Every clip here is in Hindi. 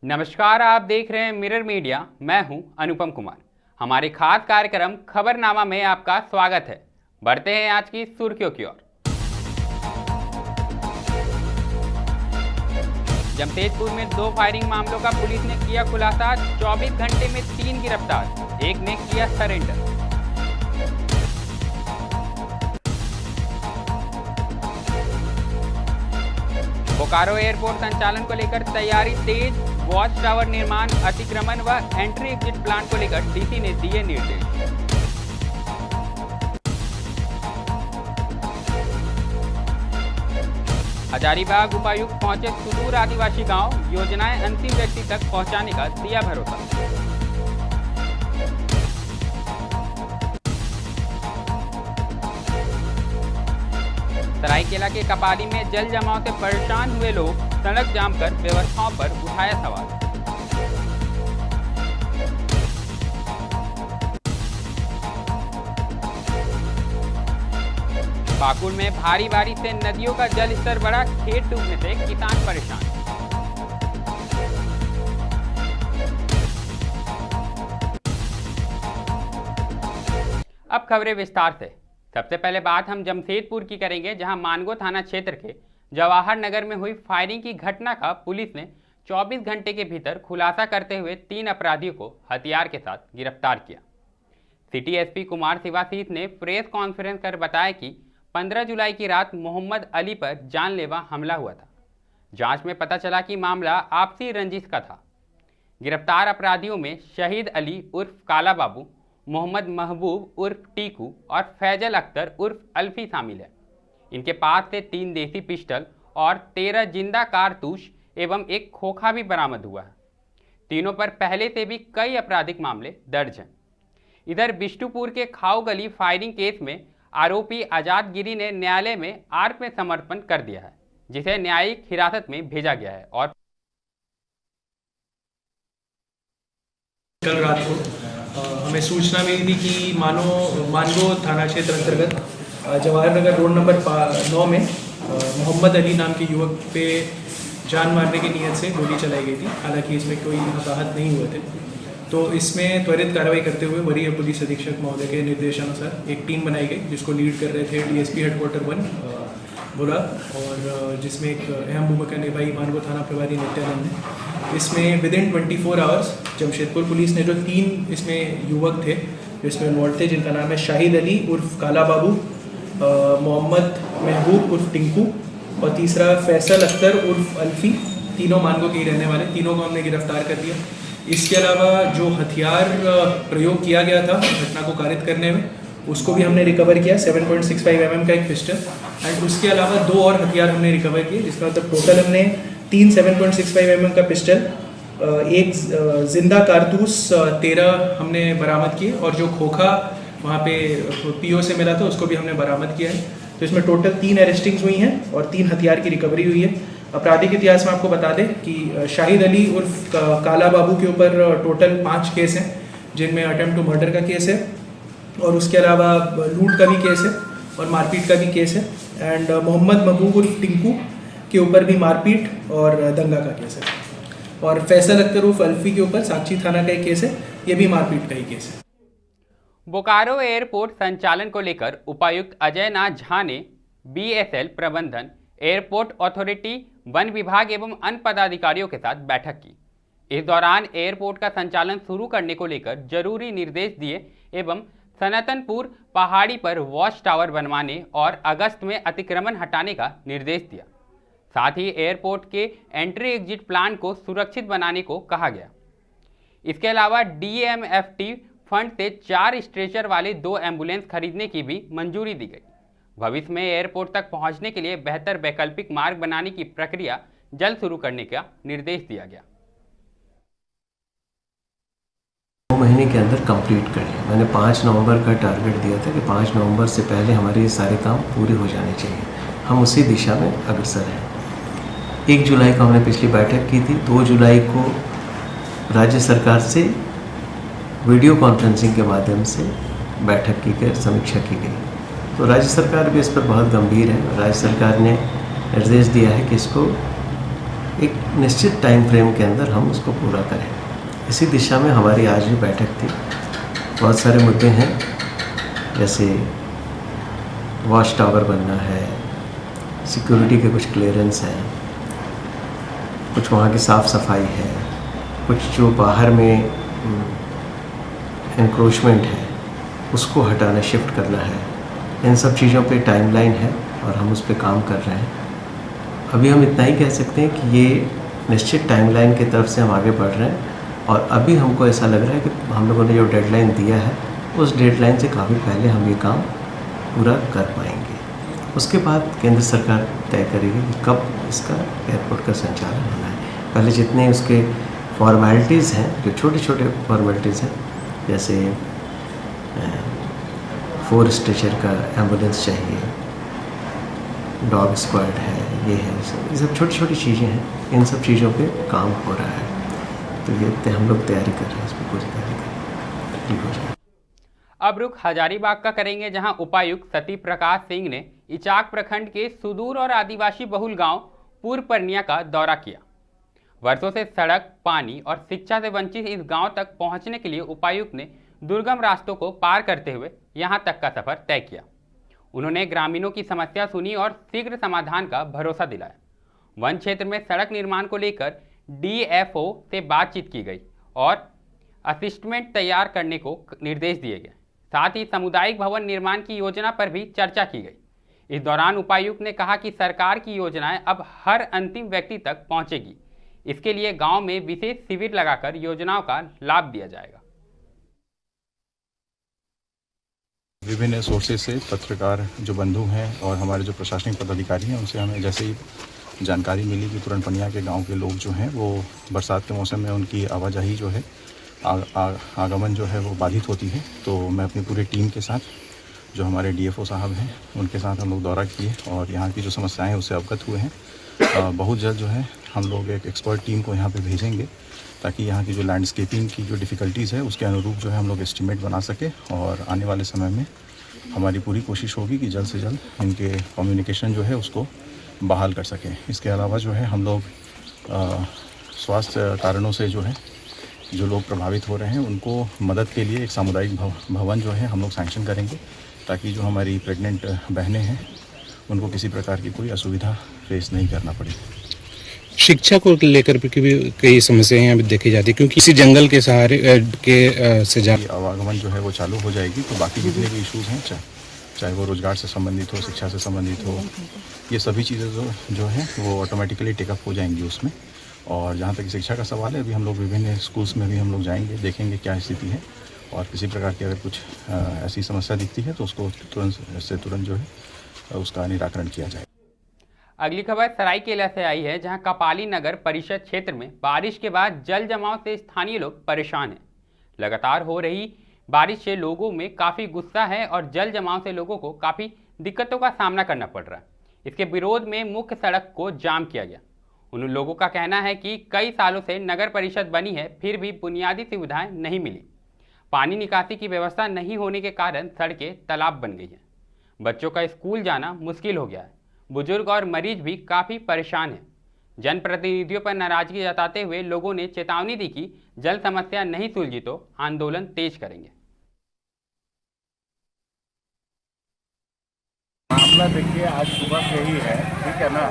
नमस्कार, आप देख रहे हैं मिरर मीडिया। मैं हूं अनुपम कुमार। हमारे खास कार्यक्रम खबरनामा में आपका स्वागत है। बढ़ते हैं आज की सुर्खियों की ओर। जमशेदपुर में 2 फायरिंग मामलों का पुलिस ने किया खुलासा। 24 घंटे में 3 गिरफ्तार, एक ने किया सरेंडर। बोकारो एयरपोर्ट संचालन को लेकर तैयारी तेज। वॉच टावर निर्माण, अतिक्रमण व एंट्री एग्जिट प्लान को लेकर डीसी ने दिए निर्देश। हजारीबाग उपायुक्त पहुंचे सुदूर आदिवासी गांव, योजनाएं अंतिम व्यक्ति तक पहुंचाने का दिया भरोसा। सरायकेला के कपाली में जल जमाव से परेशान हुए लोग, सड़क जाम कर व्यवस्थाओं पर उठाया सवाल। पाकुड़ में भारी बारिश से नदियों का जल स्तर बढ़ा, खेत डूबने से किसान परेशान। अब खबरें विस्तार से। सबसे पहले बात हम जमशेदपुर की करेंगे, जहां मानगो थाना क्षेत्र के जवाहर नगर में हुई फायरिंग की घटना का पुलिस ने 24 घंटे के भीतर खुलासा करते हुए 3 अपराधियों को हथियार के साथ गिरफ्तार किया। सिटी एसपी कुमार शिवाशीष ने प्रेस कॉन्फ्रेंस कर बताया कि 15 जुलाई की रात मोहम्मद अली पर जानलेवा हमला हुआ था। जांच में पता चला कि मामला आपसी रंजिश का था। गिरफ्तार अपराधियों में शहीद अली उर्फ काला बाबू, मोहम्मद महबूब उर्फ टीकू और फैजल अख्तर उर्फ अल्फी शामिल है। इनके पास से 3 देसी पिस्टल और 13 जिंदा कारतूस एवं एक खोखा भी बरामद हुआ है। तीनों पर पहले से भी कई आपराधिक मामले दर्ज हैं। इधर बिष्टुपुर के खाऊ गली फायरिंग केस में आरोपी आजाद गिरी ने न्यायालय में आत्मसमर्पण कर दिया है, जिसे न्यायिक हिरासत में भेजा गया है। और कल रात को हमें सूचना मिली थी कि मानगो थाना क्षेत्र अंतर्गत जवाहर नगर रोड नंबर 9 में मोहम्मद अली नाम के युवक पे जान मारने की नीयत से गोली चलाई गई थी। हालांकि इसमें कोई हताहत नहीं हुए थे। तो इसमें त्वरित कार्रवाई करते हुए वरीय पुलिस अधीक्षक महोदय के निर्देशानुसार एक टीम बनाई गई, जिसको लीड कर रहे थे डीएसपी हेडक्वार्टर 1 बुरा, और जिसमें एक अहम भूमिका निभाई मानगो थाना प्रभारी नित्यानंद ने। इसमें विदिन 24 आवर्स जमशेदपुर पुलिस ने जो 3 इसमें युवक थे जो इसमें इन्वॉल्व थे, जिनका नाम है शाहिद अली उर्फ काला बाबू, मोहम्मद महबूब उर्फ टिंकू और तीसरा फैसल अख्तर उर्फ अल्फी, तीनों मानगो के ही रहने वाले, तीनों को हमने गिरफ्तार कर दिया। इसके अलावा जो हथियार प्रयोग किया गया था घटना को कारित करने में, उसको भी हमने रिकवर किया, 7.65 mm का एक पिस्टल, एंड उसके अलावा 2 और हथियार हमने रिकवर किए, जिसका मतलब टोटल हमने 3 7.65 mm का पिस्टल, एक जिंदा कारतूस 13 हमने बरामद किए, और जो खोखा वहाँ पे पीओ से मिला था उसको भी हमने बरामद किया है। तो इसमें टोटल 3 अरेस्टिंग्स हुई हैं और 3 हथियार की रिकवरी हुई है। आपराधिक इतिहास में आपको बता दें कि शाहिद अली उर्फ काला बाबू के ऊपर टोटल 5 केस हैं, जिनमें अटेम्प्ट टू मर्डर का केस है, और उसके अलावा लूट का भी केस है और मारपीट का भी केस है। एंड मोहम्मद महबूब उर्फ टिंकू के ऊपर भी मारपीट और दंगा का केस है, और फैसल अख्तर उर्फ अल्फी के ऊपर साक्षी थाना का एक केस है, ये भी मारपीट का ही केस है। बोकारो एयरपोर्ट संचालन को लेकर उपायुक्त अजय नाथ झा ने बीएसएल प्रबंधन, एयरपोर्ट अथॉरिटी, वन विभाग एवं अन्य पदाधिकारियों के साथ बैठक की। इस दौरान एयरपोर्ट का संचालन शुरू करने को लेकर जरूरी निर्देश दिए एवं सनातनपुर पहाड़ी पर वॉच टावर बनवाने और अगस्त में अतिक्रमण हटाने का निर्देश दिया। साथ ही एयरपोर्ट के एंट्री एग्जिट प्लान को सुरक्षित बनाने को कहा गया। इसके अलावा डीएमएफटी फंड से 4 स्ट्रेचर वाले 2 एम्बुलेंस खरीदने की भी मंजूरी दी गई। भविष्य में एयरपोर्ट तक पहुंचने के लिए बेहतर वैकल्पिक मार्ग बनाने की प्रक्रिया जल्द शुरू करने का निर्देश दिया गया। 2 महीने के अंदर कंप्लीट कर लिया। मैंने 5 नवंबर का टारगेट दिया था कि 5 नवंबर से पहले हमारे ये सारे काम पूरे हो जाने चाहिए। हम उसी दिशा में अग्रसर हैं। 1 जुलाई को हमने पिछली बैठक की थी। 2 जुलाई को राज्य सरकार से वीडियो कॉन्फ्रेंसिंग के माध्यम से बैठक की गई, समीक्षा की गई। तो राज्य सरकार भी इस पर बहुत गंभीर है। राज्य सरकार ने निर्देश दिया है कि इसको एक निश्चित टाइम फ्रेम के अंदर हम उसको पूरा करें। इसी दिशा में हमारी आज भी बैठक थी। बहुत सारे मुद्दे हैं, जैसे वॉच टावर बनना है, सिक्योरिटी के कुछ क्लियरेंस हैं, कुछ वहाँ की साफ़ सफाई है, कुछ जो बाहर में एनक्रोचमेंट है उसको हटाना, शिफ्ट करना है। इन सब चीज़ों पे टाइमलाइन है और हम उस पर काम कर रहे हैं। अभी हम इतना ही कह सकते हैं कि ये निश्चित टाइमलाइन की तरफ से हम आगे बढ़ रहे हैं और अभी हमको ऐसा लग रहा है कि हम लोगों ने जो डेडलाइन दिया है उस डेडलाइन से काफ़ी पहले हम ये काम पूरा कर पाएंगे। उसके बाद केंद्र सरकार तय करेगी कि कब इसका एयरपोर्ट का संचालन होना है। पहले जितने उसके फॉर्मेलिटीज़ हैं, जो छोटे छोटे फॉर्मेलिटीज़ हैं, जैसे 4 स्ट्रेचर का एम्बुलेंस चाहिए, डॉग स्क्वाड है, ये सब छोटी छोटी चीज़ें हैं। इन सब चीज़ों पे काम हो रहा है, तो ये हम लोग तैयारी कर रहे हैं, इस पर पूरी तैयारी कर रहे हैं, ठीक हो जाए। अब रुख हजारीबाग का करेंगे, जहां उपायुक्त सती प्रकाश सिंह ने इचाक प्रखंड के सुदूर और आदिवासी बहुल गांव पूर्व परनिया का दौरा किया। वर्षों से सड़क, पानी और शिक्षा से वंचित इस गांव तक पहुंचने के लिए उपायुक्त ने दुर्गम रास्तों को पार करते हुए यहां तक का सफर तय किया। उन्होंने ग्रामीणों की समस्या सुनी और शीघ्र समाधान का भरोसा दिलाया। वन क्षेत्र में सड़क निर्माण को लेकर DFO से बातचीत की गई और असिस्टमेंट तैयार करने को निर्देश दिए गए। साथ ही सामुदायिक भवन निर्माण की योजना पर भी चर्चा की गई। इस दौरान उपायुक्त ने कहा कि सरकार की योजनाएं अब हर अंतिम व्यक्ति तक पहुंचेगी। इसके लिए गांव में विशेष शिविर लगाकर योजनाओं का लाभ दिया जाएगा। विभिन्न सोर्सेज से पत्रकार जो बंधु हैं और हमारे जो प्रशासनिक पदाधिकारी हैं, उनसे हमें जैसे ही जानकारी मिली कि तुरंत पनिया के गांव के लोग जो हैं वो बरसात के मौसम में उनकी आवाजाही जो है, आगमन जो है वो बाधित होती है, तो मैं अपनी पूरी टीम के साथ, जो हमारे DFO साहब हैं, उनके साथ हम लोग दौरा किए और यहाँ की जो समस्याएं हैं उससे अवगत हुए हैं। बहुत जल्द जो है हम लोग एक एक्सपर्ट टीम को यहाँ पे भेजेंगे ताकि यहाँ की जो लैंडस्केपिंग की जो डिफ़िकल्टीज़ है उसके अनुरूप जो है हम लोग एस्टिमेट बना सके और आने वाले समय में हमारी पूरी कोशिश होगी कि जल्द से जल्द इनके कम्युनिकेशन जो है उसको बहाल कर सकें। इसके अलावा जो है हम लोग स्वास्थ्य कारणों से जो है जो लोग प्रभावित हो रहे हैं उनको मदद के लिए एक सामुदायिक भवन जो है हम लोग सैंक्शन करेंगे ताकि जो हमारी प्रेग्नेंट बहनें हैं उनको किसी प्रकार की कोई असुविधा फेस नहीं करना पड़े। शिक्षा को लेकर भी कई समस्याएं यहाँ देखी जाती है, क्योंकि इसी जंगल के सहारे से आवागमन जो है वो चालू हो जाएगी तो बाकी जितने भी इश्यूज़ हैं, चाहे वो रोज़गार से संबंधित हो, शिक्षा से संबंधित हो, ये सभी चीज़ें जो हैं वो ऑटोमेटिकली टेकअप हो जाएंगी उसमें। और जहाँ तक शिक्षा का सवाल है, अभी हम लोग विभिन्न स्कूल्स में भी हम लोग जाएंगे, देखेंगे क्या स्थिति है और किसी प्रकार की अगर कुछ ऐसी समस्या दिखती है तो उसको तुरंत जो है उसका निराकरण किया जाए। अगली खबर सरायकेला से आई है, जहां कपाली नगर परिषद क्षेत्र में बारिश के बाद जल जमाव से स्थानीय लोग परेशान हैं। लगातार हो रही बारिश से लोगों में काफ़ी गुस्सा है और जल जमाव से लोगों को काफ़ी दिक्कतों का सामना करना पड़ रहा है। इसके विरोध में मुख्य सड़क को जाम किया गया। उन लोगों का कहना है कि कई सालों से नगर परिषद बनी है, फिर भी बुनियादी सुविधाएं नहीं मिली। पानी निकासी की व्यवस्था नहीं होने के कारण सड़कें तालाब बन गई हैं। बच्चों का स्कूल जाना मुश्किल हो गया है। बुजुर्ग और मरीज भी काफ़ी परेशान हैं। जनप्रतिनिधियों पर नाराजगी जताते हुए लोगों ने चेतावनी दी कि जल समस्या नहीं सुलझी तो आंदोलन तेज करेंगे। मामला देखिए आज सुबह से ही है, ठीक है ना।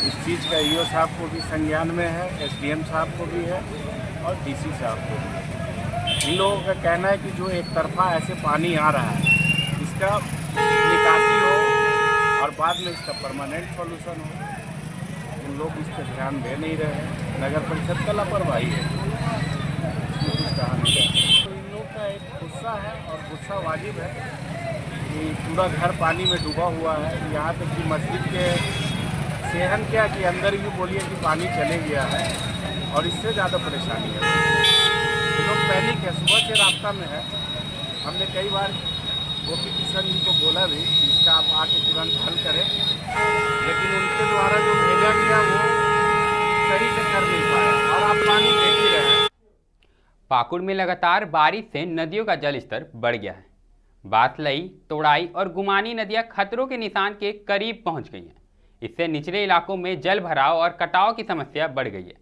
इस चीज़ का EO साहब को भी संज्ञान में है, SDM साहब को भी है और DC साहब को भी। इन लोगों का कहना है कि जो एक तरफा ऐसे पानी आ रहा है इसका निकासी हो और बाद में इसका परमानेंट सॉल्यूशन हो। उन लोग इस पर ध्यान दे नहीं रहे हैं। नगर परिषद का लापरवाही है, इसमें कुछ कहा नहीं जाता। तो इन लोग का एक गुस्सा है और गुस्सा वाजिब है कि पूरा घर पानी में डूबा हुआ है। यहाँ तक कि मस्जिद के सेहन क्या कि अंदर भी बोलिए कि पानी चले गया है और इससे ज़्यादा परेशानी है। तो लोग पैनिक है, सुबह से रास्ता में है। हमने कई बार गोपी किशन जी को बोला भी कि इसका आप आके तुरंत हल करें, लेकिन उनके द्वारा जो भेजा गया वो सही से कर नहीं पाया और आप पानी देख ही रहे हैं। पाकुड़ में लगातार बारिश से नदियों का जलस्तर बढ़ गया है। बासलई, तोड़ाई और गुमानी नदियां खतरों के निशान के करीब पहुंच गई हैं। इससे निचले इलाकों में जल भराव और कटाव की समस्या बढ़ गई है,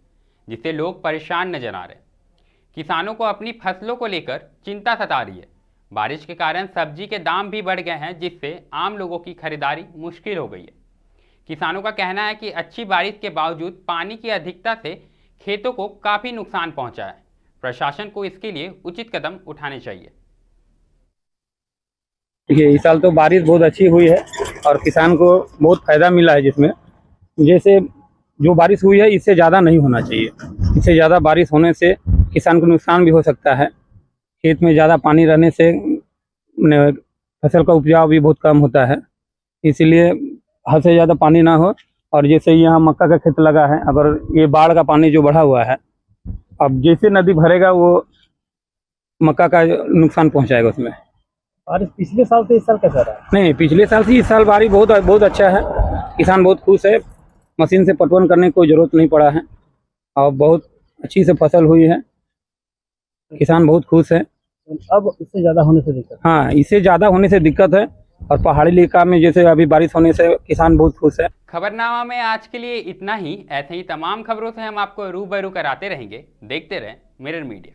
जिससे लोग परेशान नजर आ रहे हैं। किसानों को अपनी फसलों को लेकर चिंता सता रही है। बारिश के कारण सब्जी के दाम भी बढ़ गए हैं, जिससे आम लोगों की खरीदारी मुश्किल हो गई है। किसानों का कहना है कि अच्छी बारिश के बावजूद पानी की अधिकता से खेतों को काफ़ी नुकसान पहुंचा है। प्रशासन को इसके लिए उचित कदम उठाने चाहिए। देखिए, इस साल तो बारिश बहुत अच्छी हुई है और किसान को बहुत फायदा मिला है, जिसमें जैसे जो बारिश हुई है इससे ज़्यादा नहीं होना चाहिए। इससे ज़्यादा बारिश होने से किसान को नुकसान भी हो सकता है। खेत में ज़्यादा पानी रहने से फसल का उपजाऊ भी बहुत कम होता है। इसलिए हद से ज़्यादा पानी ना हो। और जैसे यहाँ मक्का का खेत लगा है, अगर ये बाढ़ का पानी जो बढ़ा हुआ है, अब जैसे नदी भरेगा वो मक्का का नुकसान पहुँचाएगा उसमें। बारिश पिछले साल से इस साल कैसा रहा? नहीं, पिछले साल से इस साल बारिश बहुत अच्छा है। किसान बहुत खुश है। मशीन से पटवन करने की कोई ज़रूरत नहीं पड़ा है और बहुत अच्छी से फसल हुई है। किसान बहुत खुश है। अब इससे ज़्यादा होने से दिक्कत? हाँ, इससे ज़्यादा होने से दिक्कत है। और पहाड़ी इलाका में जैसे अभी बारिश होने से किसान बहुत खुश है। खबरनामा में आज के लिए इतना ही। ऐसे ही तमाम खबरों से हम आपको रूबरू कराते रहेंगे। देखते रहें मिरर मीडिया।